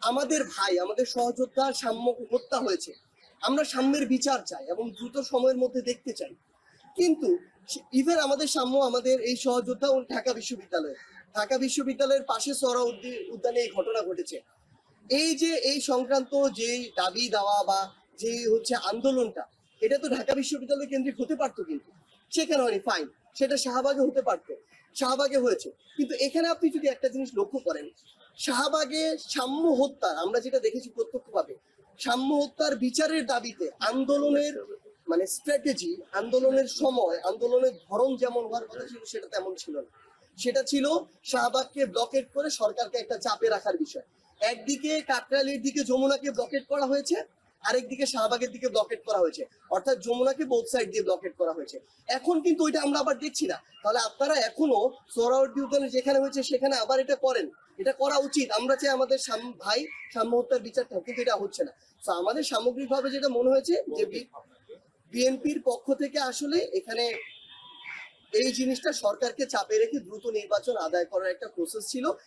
আমাদের ভাই, আমাদের সহযোদ্ধা সাম্য হত্যা হয়েছে, আমরা সাম্যের বিচার চাই এবং দ্রুত সময়ের মধ্যে দেখতে চাই। কিন্তু ইভেন আমাদের সাম্য আমাদের এই সহযোদ্ধা ও ঢাকা বিশ্ববিদ্যালয়ের পাশে উদ্যানে এই ঘটনা ঘটেছে। এই যে এই সংক্রান্ত যে দাবি দেওয়া বা যে হচ্ছে আন্দোলনটা, এটা তো ঢাকা বিশ্ববিদ্যালয় কেন্দ্রিক হতে পারতো, কিন্তু সেখানে হয়নি, ফাইন, সেটা শাহবাগে হতে পারতো, শাহবাগে হয়েছে। কিন্তু এখানে আপনি যদি একটা জিনিস লক্ষ্য করেন, শাহবাগে সাম্য হত্যা আমরা যেটা দেখেছি প্রত্যক্ষভাবে, সাম্য হত্যার বিচারের দাবিতে আন্দোলনের মানে স্ট্র্যাটেজি, আন্দোলনের সময়, আন্দোলনের ধরন যেমন হওয়ার কথা ছিল সেটা তেমন ছিল না। সেটা ছিল শাহবাগকে ব্লকেট করে সরকারকে একটা চাপে রাখার বিষয়। একদিকে কাকরাইলের দিকে যমুনাকে ব্লকেট করা হয়েছে, আরেকদিকে শাহবাগের দিকে ব্লকেট করা হয়েছে, অর্থাৎ যমুনাকে বোথ সাইড দিয়ে ব্লকেট করা হয়েছে। এখন কিন্তু ওইটা আমরা আবার দেখছি না। তাহলে আপনারা এখনো সোহরাওয়ার্দী উদ্যানে যেখানে হয়েছে সেখানে আবার এটা করেন, এটা করা উচিত। আমরা চাই আমাদের ভাই সাম্য হত্যার বিচারটা, কিন্তু এটা হচ্ছে না। তো আমাদের সামগ্রিকভাবে যেটা মনে হয়েছে যে বিএনপির পক্ষ থেকে আসলে এখানে এই জিনিসটা সরকারকে চাপে রেখে দ্রুত নির্বাচন আদায় করার একটা প্রসেস ছিল।